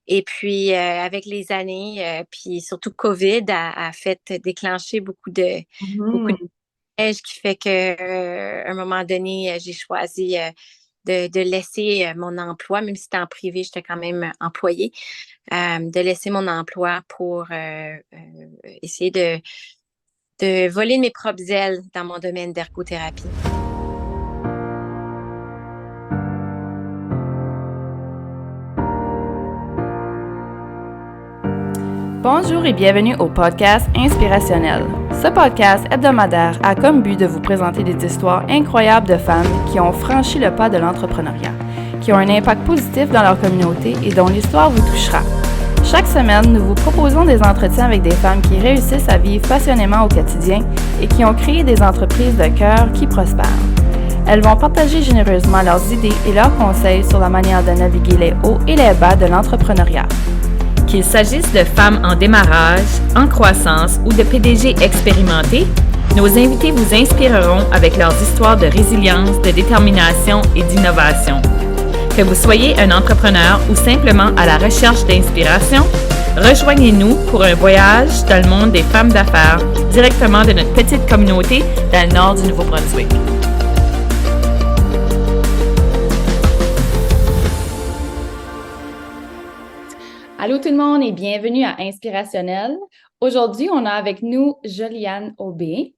Et puis, avec les années, puis surtout COVID a fait déclencher beaucoup de Mhm. pièges qui fait que, à un moment donné, j'ai choisi de laisser mon emploi, même si c'était en privé, j'étais quand même employée, de laisser mon emploi pour essayer de voler mes propres ailes dans mon domaine d'ergothérapie. Bonjour et bienvenue au podcast Inspirationnel. Ce podcast hebdomadaire a comme but de vous présenter des histoires incroyables de femmes qui ont franchi le pas de l'entrepreneuriat, qui ont un impact positif dans leur communauté et dont l'histoire vous touchera. Chaque semaine, nous vous proposons des entretiens avec des femmes qui réussissent à vivre passionnément au quotidien et qui ont créé des entreprises de cœur qui prospèrent. Elles vont partager généreusement leurs idées et leurs conseils sur la manière de naviguer les hauts et les bas de l'entrepreneuriat. Qu'il s'agisse de femmes en démarrage, en croissance ou de PDG expérimentés, nos invités vous inspireront avec leurs histoires de résilience, de détermination et d'innovation. Que vous soyez un entrepreneur ou simplement à la recherche d'inspiration, rejoignez-nous pour un voyage dans le monde des femmes d'affaires directement de notre petite communauté dans le nord du Nouveau-Brunswick. Allô tout le monde et bienvenue à Inspirationnel. Aujourd'hui, on a avec nous Joliane Aubé,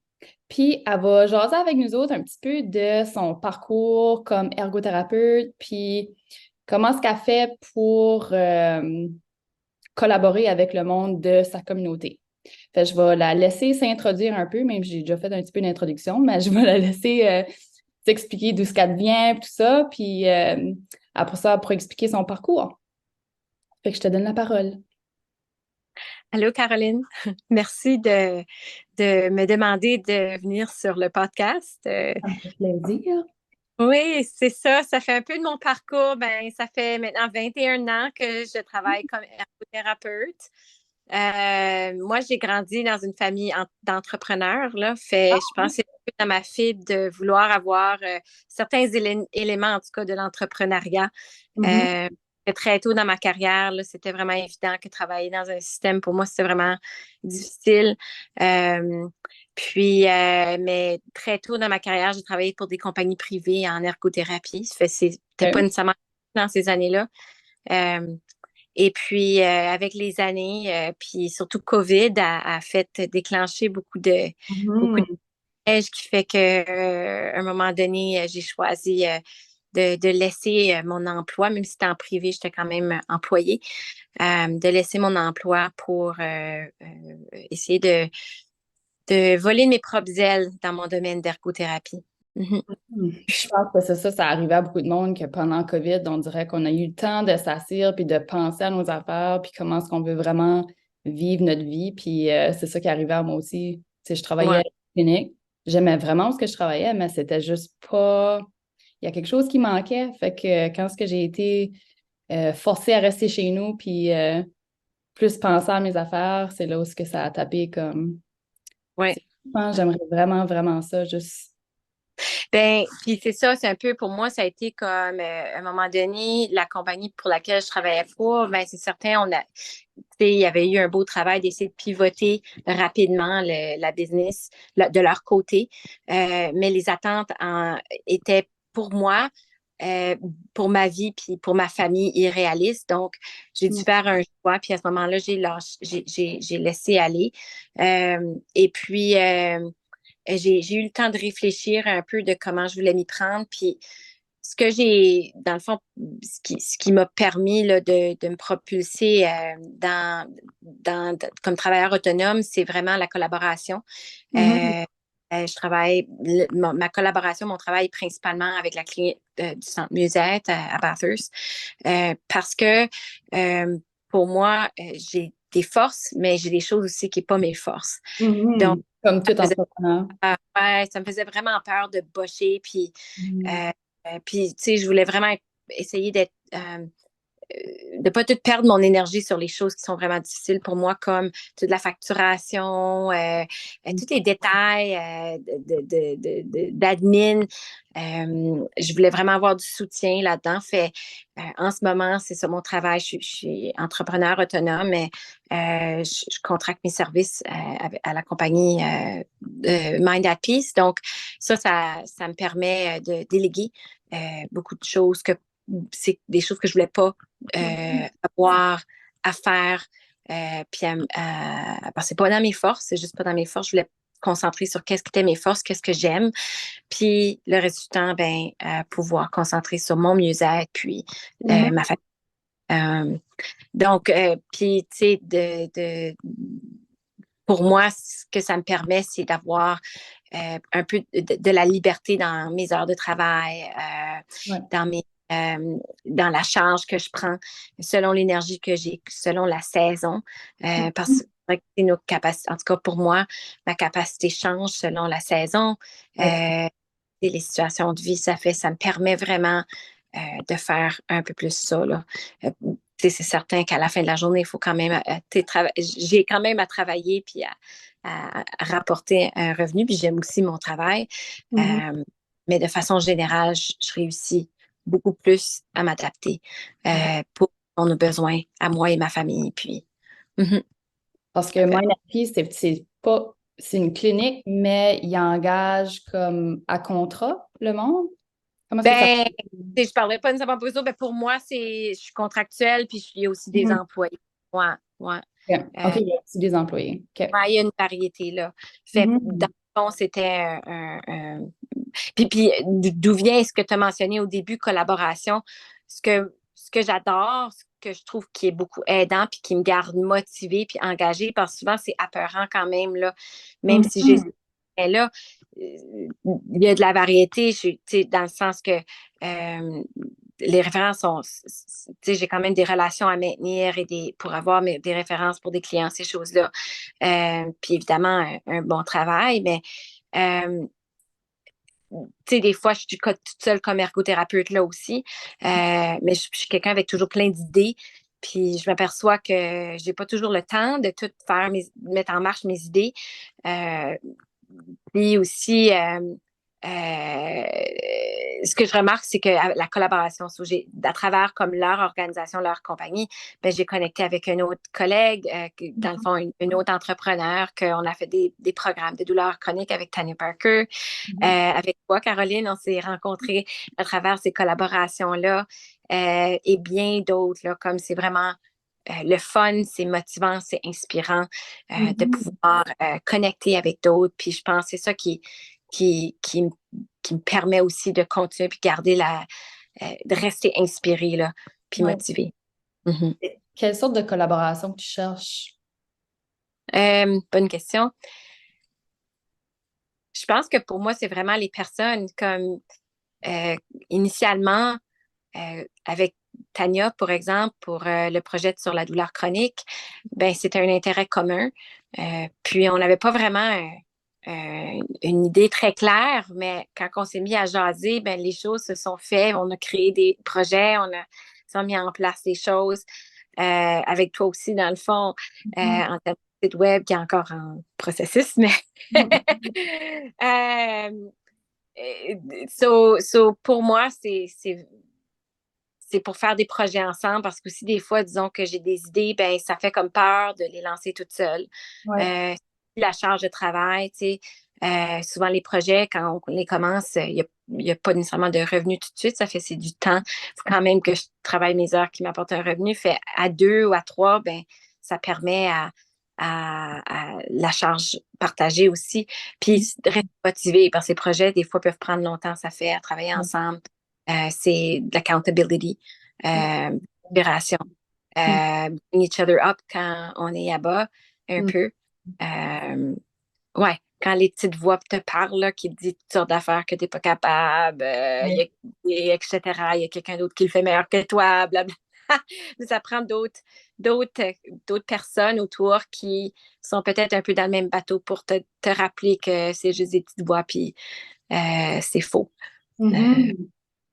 puis elle va jaser avec nous autres un petit peu de son parcours comme ergothérapeute, puis comment est-ce qu'elle fait pour collaborer avec le monde de sa communauté. Fait que je vais la laisser s'introduire un peu, même si j'ai déjà fait un petit peu d'introduction, mais je vais la laisser s'expliquer d'où ce qu'elle vient, tout ça, puis après ça, pour expliquer son parcours. Fait que je te donne la parole. Allô, Caroline. Merci de me demander de venir sur le podcast. Ça me fait plaisir. Oui, c'est ça. Ça fait un peu de mon parcours. Ben, ça fait maintenant 21 ans que je travaille comme ergothérapeute. Moi, j'ai grandi dans une famille d'entrepreneurs, là. Je pense que c'est un peu dans ma fibre de vouloir avoir certains éléments, en tout cas, de l'entrepreneuriat. Mhm. Euh, Très tôt dans ma carrière, là, c'était vraiment évident que travailler dans un système, pour moi, c'était vraiment difficile. Euh, mais très tôt dans ma carrière, j'ai travaillé pour des compagnies privées en ergothérapie. C'était pas OK. nécessairement dans ces années-là. Euh, et puis, avec les années, puis surtout COVID a fait déclencher beaucoup de Mhm. pièges qui fait que, à un moment donné, j'ai choisi de laisser mon emploi, même si c'était en privé, j'étais quand même employée, de laisser mon emploi pour essayer de voler mes propres ailes dans mon domaine d'ergothérapie. Mhm. Je pense que c'est ça, ça arrivait à beaucoup de monde que pendant COVID, on dirait qu'on a eu le temps de s'asseoir puis de penser à nos affaires puis comment est-ce qu'on veut vraiment vivre notre vie. Puis c'est ça qui arrivait à moi aussi. Tu sais, je travaillais à Ouais. la clinique. J'aimais vraiment ce que je travaillais, mais c'était juste pas. Il y a quelque chose qui manquait. Fait que quand est-ce que j'ai été forcée à rester chez nous puis plus penser à mes affaires, c'est là où ce que ça a tapé comme. Ouais. C'est- Je pense que j'aimerais vraiment, vraiment ça, juste. Ben, puis c'est ça, c'est un peu pour moi, ça a été comme à un moment donné, la compagnie pour laquelle je travaillais pour, ben c'est certain, tu sais, il y avait eu un beau travail d'essayer de pivoter rapidement la business de leur côté. Mais les attentes étaient pour moi, euh, pour ma vie puis pour ma famille irréalistes. Donc, j'ai dû faire un choix. Puis à ce moment-là, j'ai laissé aller. Et puis, j'ai eu le temps de réfléchir un peu de comment je voulais m'y prendre. Puis ce que j'ai, dans le fond, ce qui m'a permis là, de me propulser comme travailleur autonome, c'est vraiment la collaboration. Mhm. Euh, je travaille, ma collaboration, mon travail est principalement avec la clinique du Centre Musette à Bathurst, parce que pour moi, j'ai des forces, mais j'ai des choses aussi qui ne sont pas mes forces. Donc, Mhm. Comme tout entrepreneur. ouais, ça me faisait vraiment peur de boscher. Mhm. Tu sais, je voulais vraiment essayer d'être de pas tout perdre mon énergie sur les choses qui sont vraiment difficiles pour moi, comme toute la facturation, tous les détails d'admin. Je voulais vraiment avoir du soutien là-dedans. En ce moment, c'est ça mon travail. Je suis entrepreneur autonome, mais je contracte mes services à la compagnie Mind at Peace. Donc, ça me permet de déléguer beaucoup de choses c'est des choses que je voulais pas avoir à faire. Parce que c'est pas dans mes forces, c'est juste pas dans mes forces. Je voulais me concentrer sur qu'est-ce qui était mes forces, qu'est-ce que j'aime. Puis le reste du temps, pouvoir concentrer sur mon mieux-être, puis ma famille. Donc, puis, tu sais, pour moi, ce que ça me permet, c'est d'avoir un peu de la liberté dans mes heures de travail, dans la charge que je prends, selon l'énergie que j'ai, selon la saison. Parce que nos capacités, en tout cas pour moi, ma capacité change selon la saison. Et les situations de vie, ça me permet vraiment de faire un peu plus ça, là. C'est certain qu'à la fin de la journée, il faut quand même, j'ai quand même à travailler puis à rapporter un revenu, puis j'aime aussi mon travail. Mais de façon générale, je réussis beaucoup plus à m'adapter pour nos besoins, à moi et ma famille. Puis, Parce que Mind at Peace, c'est une clinique, mais il engage comme à contrat le monde. Comment est-ce que ça je ne parlerai pas nécessairement pour ça, mais pour moi, je suis contractuelle, puis il y a aussi des employés. Ouais. OK, il y a aussi des employés. Okay. Il y a une variété, là. Dans le fond, c'était Puis d'où vient ce que tu as mentionné au début, collaboration? Ce que j'adore, ce que je trouve qui est beaucoup aidant, puis qui me garde motivée, puis engagée, parce que souvent, c'est apeurant quand même, là. Même si j'ai... Mais là, il y a de la variété, dans le sens que les références sont... J'ai quand même des relations à maintenir pour avoir des références pour des clients, ces choses-là. Puis évidemment, un bon travail, mais... des fois, je suis toute seule comme ergothérapeute là aussi, mais je suis quelqu'un avec toujours plein d'idées. Puis je m'aperçois que j'ai pas toujours le temps de tout faire, mettre en marche mes idées. Puis aussi, ce que je remarque, c'est que la collaboration, à travers comme leur organisation, leur compagnie, j'ai connecté avec un autre collègue, dans le fond, une autre entrepreneur, qu'on a fait des programmes de douleurs chroniques avec Tanya Parker. Avec toi, Caroline, on s'est rencontrés à travers ces collaborations-là et bien d'autres, là, comme c'est vraiment le fun, c'est motivant, c'est inspirant de pouvoir connecter avec d'autres. Puis je pense que c'est ça qui me permet aussi de continuer puis garder de rester inspirée là, puis motivée. Quelle sorte de collaboration tu cherches? Bonne question. Je pense que pour moi, c'est vraiment les personnes comme initialement avec Tanya, pour exemple, pour le projet sur la douleur chronique, c'était un intérêt commun. Puis on n'avait pas vraiment une idée très claire, mais quand on s'est mis à jaser, les choses se sont faites. On a créé des projets, on a mis en place des choses. Avec toi aussi, dans le fond, en termes de site web qui est encore en processus, mais pour moi, c'est pour faire des projets ensemble parce que aussi des fois, disons que j'ai des idées, ça fait comme peur de les lancer toute seule. La charge de travail, tu sais, souvent les projets, quand on les commence, il n'y a pas nécessairement de revenus tout de suite, c'est du temps. Il faut quand même que je travaille mes heures qui m'apportent un revenu. Fait à 2 ou à 3, ça permet à la charge partagée aussi. Puis rester motivé parce que ces projets, des fois, peuvent prendre longtemps, ça fait à travailler ensemble. C'est de l'accountability, l'inspiration, bring each other up quand on est à bas un peu. Quand les petites voix te parlent, là, qui te disent toutes sortes d'affaires que tu n'es pas capable, etc. Il y a quelqu'un d'autre qui le fait meilleur que toi, blablabla. Mais ça prend d'autres personnes autour qui sont peut-être un peu dans le même bateau pour te rappeler que c'est juste des petites voix, puis c'est faux.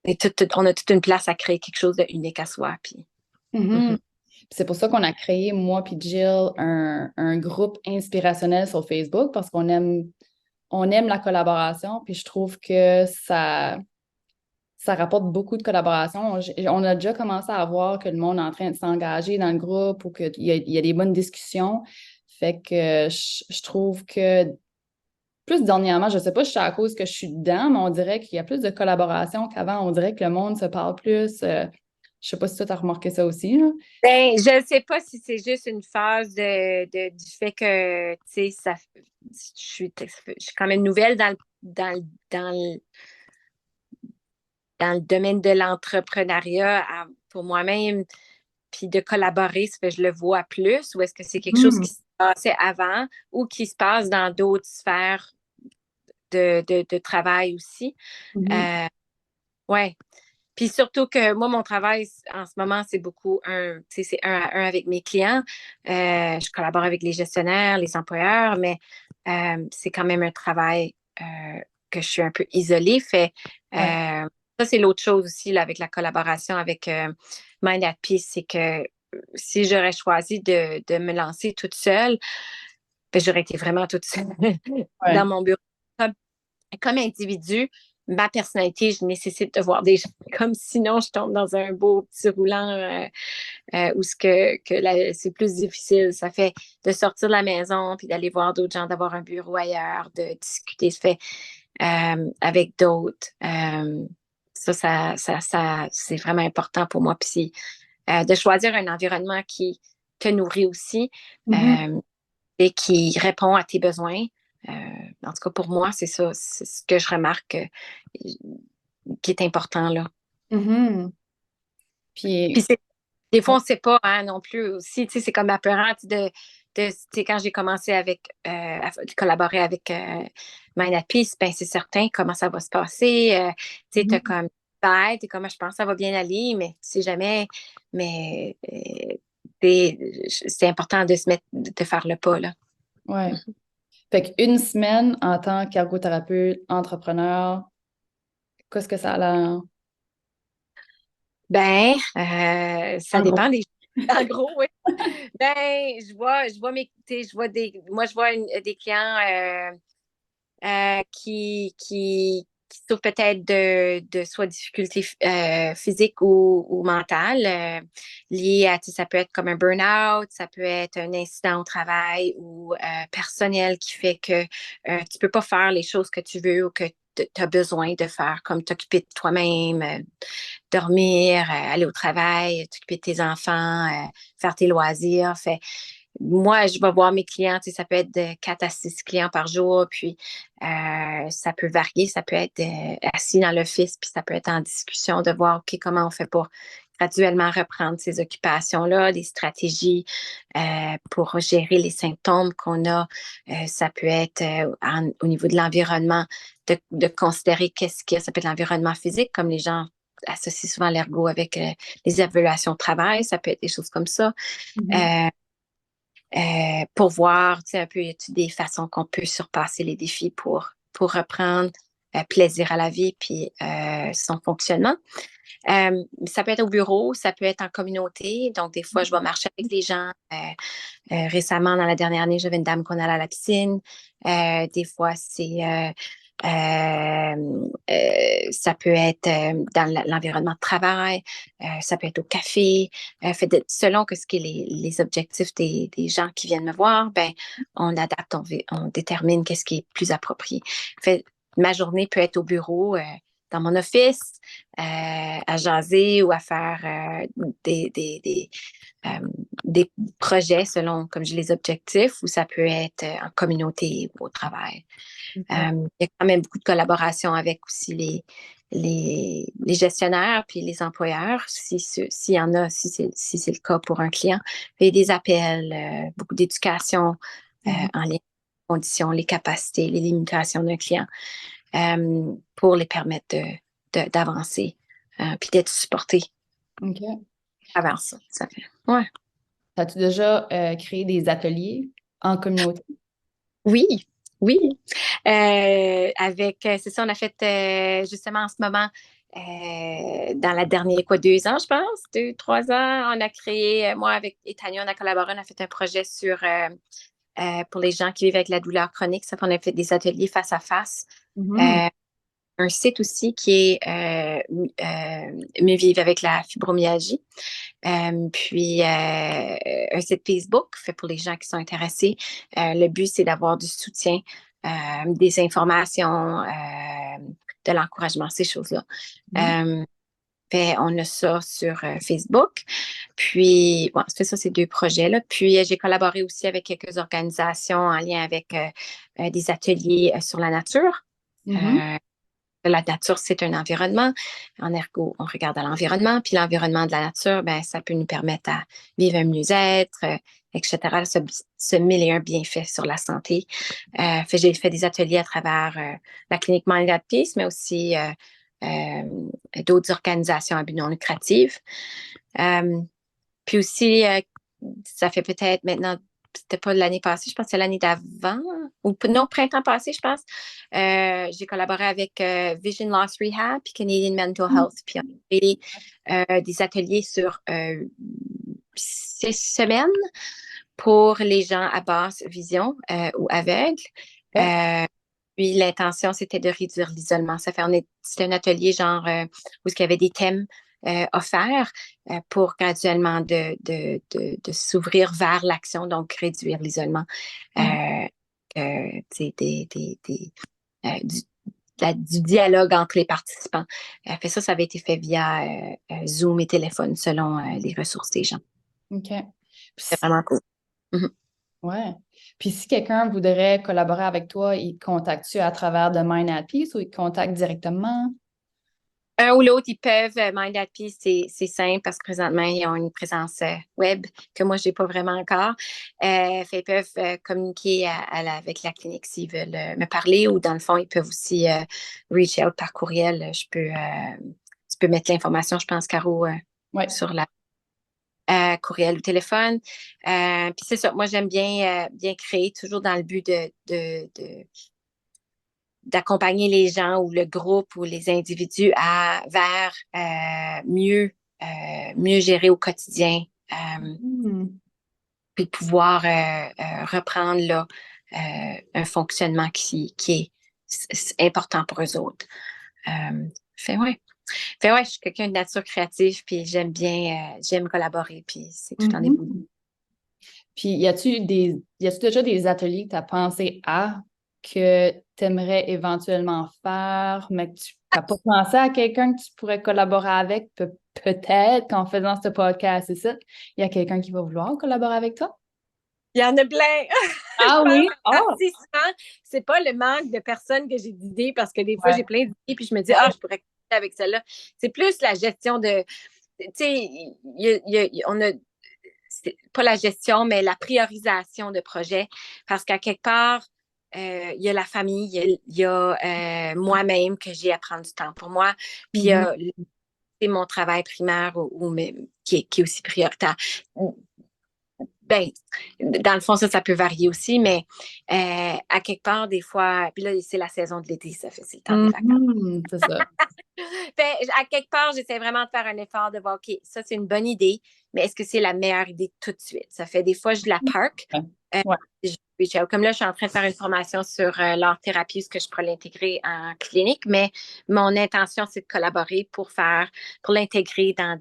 Et on a toute une place à créer quelque chose d'unique à soi. Puis... Mhm. Puis c'est pour ça qu'on a créé, moi puis Jill, un groupe inspirationnel sur Facebook parce on aime la collaboration, puis je trouve que ça rapporte beaucoup de collaboration. On a déjà commencé à voir que le monde est en train de s'engager dans le groupe ou qu'il y a des bonnes discussions. Fait que je trouve que plus dernièrement, je sais pas si c'est à cause que je suis dedans, mais on dirait qu'il y a plus de collaboration qu'avant. On dirait que le monde se parle plus. Je sais pas si toi, tu as remarqué ça aussi, là. Ben, je ne sais pas si c'est juste une phase du fait que, tu sais, je suis quand même nouvelle dans le, dans le domaine de l'entrepreneuriat pour moi-même, puis de collaborer, ça fait que je le vois plus, ou est-ce que c'est quelque chose Mhm. qui se passait avant ou qui se passe dans d'autres sphères de travail aussi? Mhm. Euh, ouais. Puis surtout que moi, mon travail en ce moment, c'est beaucoup tu sais, c'est un à un avec mes clients. Je collabore avec les gestionnaires, les employeurs, mais c'est quand même un travail que je suis un peu isolée. Ouais. Ça, c'est l'autre chose aussi là, avec la collaboration avec Mind at Peace, c'est que si j'aurais choisi de me lancer toute seule, ben, j'aurais été vraiment toute seule dans Ouais. mon bureau comme individu, ma personnalité, je nécessite de voir des gens comme sinon je tombe dans un beau petit roulant où c'est plus difficile. Ça fait de sortir de la maison puis d'aller voir d'autres gens, d'avoir un bureau ailleurs, de discuter ça fait avec d'autres. C'est vraiment important pour moi. Puis de choisir un environnement qui te nourrit aussi Mhm. euh, et qui répond à tes besoins. Euh, en tout cas, pour moi, c'est ça. C'est ce que je remarque qui est important là. Mhm. Puis Puis, des fois, ouais. on ne sait pas hein, non plus aussi. Tu sais, c'est comme apparent tu sais, quand j'ai commencé à collaborer avec Mind at Peace, ben, c'est certain comment ça va se passer. Tu sais, tu as Mhm. comme t'es comme je pense que ça va bien aller, mais tu sais jamais. Mais c'est important de se mettre, de faire le pas là. Ouais. Fait qu'une semaine en tant qu'ergothérapeute, entrepreneur, qu'est-ce que ça a l'air? Ben, ça En gros. dépend des. En gros, oui. Ben, je vois mes, tu sais, je vois moi, je vois des clients qui souffrent peut-être de soit difficultés physiques ou mentales liées à, tu sais, ça peut être comme un burn-out, ça peut être un incident au travail ou personnel qui fait que tu peux pas faire les choses que tu veux ou que tu as besoin de faire, comme t'occuper de toi-même, dormir, aller au travail, t'occuper de tes enfants, faire tes loisirs. Moi, je vais voir mes clients, tu sais, ça peut être de 4 à 6 clients par jour, puis ça peut varier, ça peut être assis dans l'office, puis ça peut être en discussion de voir, OK, comment on fait pour graduellement reprendre ces occupations-là, des stratégies pour gérer les symptômes qu'on a. Ça peut être au niveau de l'environnement, de considérer qu'est-ce qu'il y a. Ça peut être l'environnement physique, comme les gens associent souvent l'ergo avec les évaluations de travail, ça peut être des choses comme ça. Mhm. Euh, pour voir, tu sais, un peu, y a-t-il des façons qu'on peut surpasser les défis pour reprendre plaisir à la vie puis son fonctionnement. Ça peut être au bureau, ça peut être en communauté. Donc, des fois, je vais marcher avec des gens. Récemment, dans la dernière année, j'avais une dame qu'on allait à la piscine. Des fois, ça peut être dans l'environnement de travail, ça peut être au café. Selon ce qui est les objectifs des gens qui viennent me voir, ben, on adapte, on détermine qu'est-ce qui est plus approprié. Fait, ma journée peut être au bureau, dans mon office, à jaser ou à faire euh, des projets selon, comme je les objectifs, ou ça peut être en communauté ou au travail. OK. Il y a quand même beaucoup de collaboration avec aussi les gestionnaires puis les employeurs, s'il y en a, si c'est le cas pour un client. Il y a des appels, beaucoup d'éducation Mhm. en lien avec les conditions, les capacités, les limitations d'un client pour les permettre d'avancer puis d'être supportés OK. avant ça. Ça fait. Ouais. As-tu déjà créé des ateliers en communauté? Oui, oui. C'est ça, on a fait justement en ce moment dans la dernière, 2 ans, je pense, 3 ans, on a créé, moi avec Tania, on a collaboré, on a fait un projet pour les gens qui vivent avec la douleur chronique. Ça, on a fait des ateliers face à face. Mhm. Un site aussi qui est Mieux vivre avec la fibromyalgie. Puis un site Facebook fait pour les gens qui sont intéressés. Le but, c'est d'avoir du soutien, des informations, de l'encouragement, ces choses-là. Mhm. On a ça sur Facebook. Puis, bon, c'est ça, ces 2 projets-là. Puis, j'ai collaboré aussi avec quelques organisations en lien avec des ateliers sur la nature. Mhm. Euh, la nature, c'est un environnement. En ergo, on regarde à l'environnement. Puis l'environnement de la nature, ben, ça peut nous permettre à vivre un mieux-être, etc. Ce mille et un bienfaits sur la santé. J'ai fait des ateliers à travers la clinique Mind at Peace, mais aussi d'autres organisations à but non lucratif. Euh, Puis aussi, ça fait peut-être maintenant, c'était pas l'année passée, je pense que c'est l'année d'avant, ou non, printemps passé, je pense. J'ai collaboré avec Vision Loss Rehab puis Canadian Mental Health. Puis on a fait des ateliers sur 6 semaines pour les gens à basse vision ou aveugles. Ok. Puis l'intention, c'était de réduire l'isolement. C'était un atelier genre où il y avait des thèmes offerts pour graduellement de s'ouvrir vers l'action, donc réduire l'isolement. Mhm. Du, du dialogue entre les participants. Ça avait été fait via Zoom et téléphone selon les ressources des gens. OK. C'est vraiment cool. Mhm. Ouais. Puis si quelqu'un voudrait collaborer avec toi, il te contacte-tu à travers de Mind at Peace ou il te contacte directement? Un ou l'autre, ils peuvent. Mind at Peace, c'est simple parce que présentement, ils ont une présence web que moi, je n'ai pas vraiment encore. Ils peuvent communiquer avec la clinique s'ils veulent me parler ou dans le fond, ils peuvent aussi reach out par courriel. Tu peux mettre l'information, je pense, Caro, Oui. sur la courriel ou téléphone. Puis c'est ça, moi, j'aime bien créer toujours dans le but d'accompagner les gens ou le groupe ou les individus vers mieux gérer au quotidien, Hmm. puis de pouvoir reprendre là, un fonctionnement qui est important pour eux autres. Ouais. Je suis quelqu'un de nature créative, puis j'aime collaborer, puis c'est tout en évolution. Mhm. Puis y a-tu déjà des ateliers que tu as pensé à que tu aimerais éventuellement faire, mais que tu n'as pas pensé à quelqu'un que tu pourrais collaborer avec? Peut-être qu'en faisant ce podcast, c'est ça, il y a quelqu'un qui va vouloir collaborer avec toi? Il y en a plein. Je Ah pense oui? Oh! assez souvent, c'est pas le manque de personnes que j'ai d'idées parce que des fois, Ouais. j'ai plein d'idées puis je me dis, ah, je pourrais commencer avec celle-là. C'est plus la gestion de, tu sais, on a, c'est pas la gestion, mais la priorisation de projets parce qu'à quelque part, il y a la famille, il y a moi-même que j'ai à prendre du temps pour moi, puis il y Mhm. a c'est mon travail primaire qui est aussi prioritaire. Ben, dans le fond, ça peut varier aussi, mais à quelque part, des fois, puis là, c'est la saison de l'été, c'est le temps des vacances. Mhm. C'est ça. À quelque part, j'essaie vraiment de faire un effort de voir, OK, ça, c'est une bonne idée, mais est-ce que c'est la meilleure idée tout de suite? Ça fait des fois, je la park. Ouais. Euh, Ouais. Comme là, je suis en train de faire une formation sur l'art-thérapie, ce que je pourrais l'intégrer en clinique, mais mon intention, c'est de collaborer pour l'intégrer dans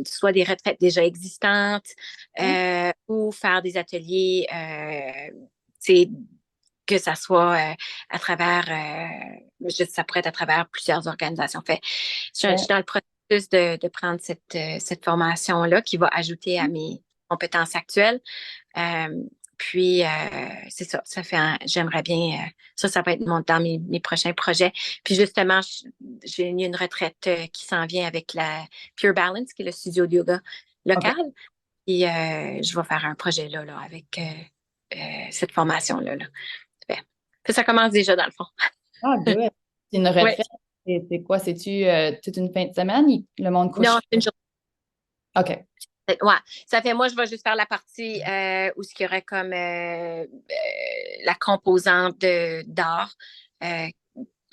soit des retraites déjà existantes ou faire des ateliers, que ça soit à travers, ça pourrait être à travers plusieurs organisations. Je suis dans le processus de prendre cette formation-là qui va ajouter à mes compétences actuelles. Euh, Puis, c'est ça. J'aimerais bien. Ça va être dans mes prochains projets. Puis, justement, j'ai eu une retraite qui s'en vient avec la Pure Balance, qui est le studio de yoga OK. local. Puis, je vais faire un projet là avec cette formation-là. Là. Ça commence déjà, dans le fond. Ah, good. C'est une Oui. retraite. C'est quoi? C'est-tu toute une fin de semaine? Le monde couche? Non, c'est une journée. OK. Ouais, ça fait moi, je vais juste faire la partie où il y aurait comme la composante d'art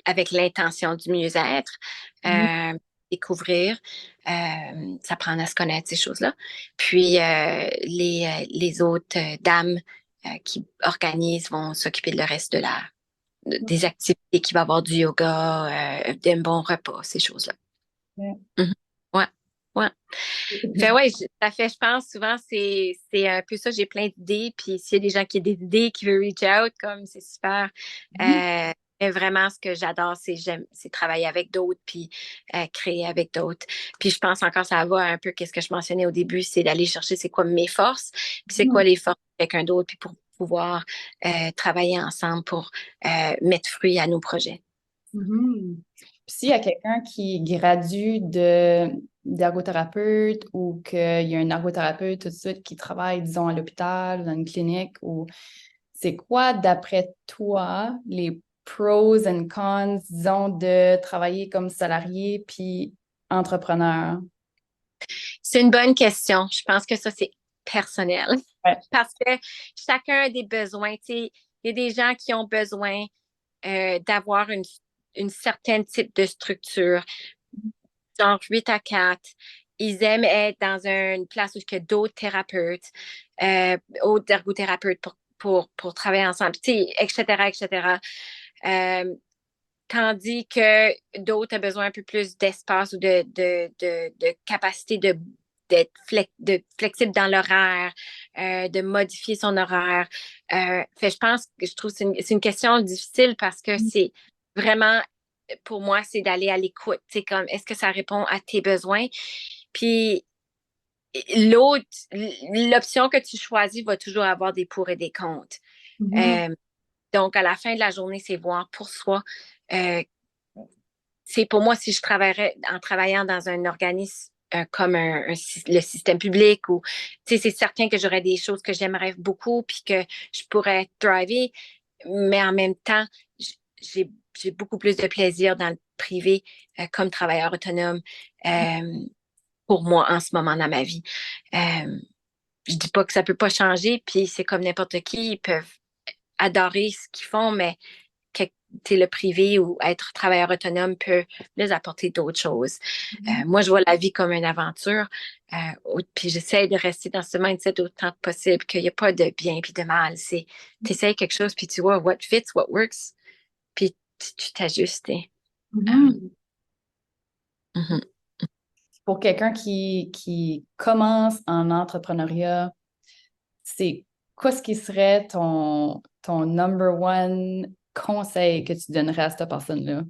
avec l'intention du mieux-être, découvrir, s'apprendre à se connaître, ces choses-là. Puis les autres dames qui organisent vont s'occuper de le reste des activités, qu'il va y avoir du yoga, d'un bon repas, ces choses-là. Ouais. Mhm. Ouais, ouais. Fait ouais, ça fait, je pense, souvent, c'est un peu ça, j'ai plein d'idées, puis s'il y a des gens qui ont des idées, qui veulent reach out, comme c'est super. Mais vraiment, ce que j'adore, c'est travailler avec d'autres, puis créer avec d'autres. Puis je pense encore, ça va un peu, qu'est-ce que je mentionnais au début, c'est d'aller chercher c'est quoi mes forces, puis c'est quoi les forces de quelqu'un d'autre, puis pour pouvoir travailler ensemble pour mettre fruit à nos projets. Mhm. Puis s'il y a quelqu'un qui gradue d'ergothérapeute ou qu'il y a un ergothérapeute tout de suite qui travaille, disons, à l'hôpital ou dans une clinique, ou c'est quoi, d'après toi, les pros and cons, disons, de travailler comme salarié puis entrepreneur? C'est une bonne question. Je pense que ça, c'est personnel. Ouais. Parce que chacun a des besoins. Tu sais, il y a des gens qui ont besoin d'avoir une certaine type de structure, genre 8 à 4. Ils aiment être dans une place où il y a d'autres thérapeutes, d'autres ergothérapeutes pour travailler ensemble, tu sais, etc., etc. Euh, Tandis que d'autres ont besoin un peu plus d'espace ou de capacité d'être flexible dans l'horaire, de modifier son horaire. Je pense que je trouve que c'est une question difficile parce que c'est vraiment, pour moi, c'est d'aller à l'écoute. C'est comme, est-ce que ça répond à tes besoins? Puis l'option que tu choisis va toujours avoir des pour et des contre. Donc, à la fin de la journée, c'est voir pour soi. Euh, c'est pour moi, si je travaillerais en travaillant dans un organisme comme le système public, ou c'est certain que j'aurais des choses que j'aimerais beaucoup puis que je pourrais driver, mais en même temps, j'ai beaucoup plus de plaisir dans le privé comme travailleur autonome pour moi en ce moment dans ma vie. Je dis pas que ça peut pas changer, puis c'est comme n'importe qui, ils peuvent adorer ce qu'ils font, mais le privé ou être travailleur autonome peut les apporter d'autres choses. Moi, je vois la vie comme une aventure, puis j'essaie de rester dans ce mindset autant que possible, qu'il n'y a pas de bien puis de mal. Tu essaies quelque chose, puis tu vois what fits, what works, puis tu t'ajustes. Pour quelqu'un qui commence en entrepreneuriat, c'est quoi ce qui serait ton number one conseil que tu donnerais à cette personne-là?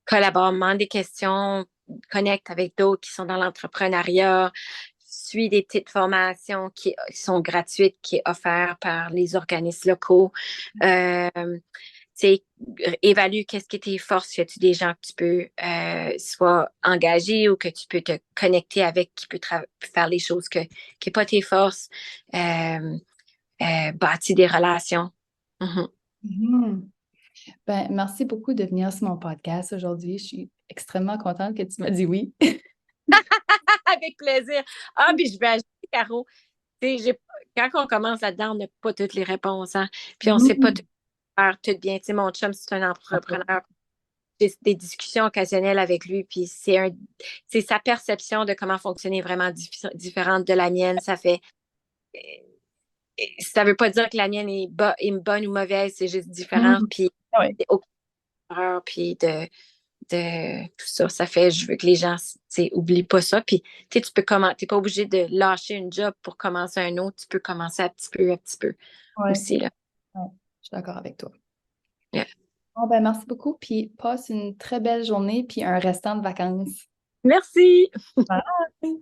Collaborement des questions, connecte avec d'autres qui sont dans l'entrepreneuriat, suis des petites formations qui sont gratuites, qui est offertes par les organismes locaux. Évalue qu'est-ce qui est tes forces. Y a-tu des gens que tu peux soit engager ou que tu peux te connecter avec, qui peut faire les choses qui n'est pas tes forces. Bâtir des relations. Ben, merci beaucoup de venir sur mon podcast aujourd'hui. Je suis extrêmement contente que tu m'as dit oui. Avec plaisir. Ah, puis je vais ajouter, Caro, quand on commence là-dedans, on n'a pas toutes les réponses, hein? Puis on ne sait pas tout faire tout bien. Tu sais, mon chum, c'est un entrepreneur. J'ai des discussions occasionnelles avec lui, puis c'est sa perception de comment fonctionner vraiment différente de la mienne. Ça veut pas dire que la mienne est bonne ou mauvaise, c'est juste différent. Puis Ouais. c'est aucune erreur, puis de tout ça. Ça fait, je veux que les gens, oublient pas ça. Puis, tu peux t'es pas obligé de lâcher une job pour commencer un autre. Tu peux commencer à petit peu Ouais. aussi, là. Ouais, je suis d'accord avec toi. Yeah. Bon, ben, merci beaucoup, puis passe une très belle journée, puis un restant de vacances. Merci! Bye!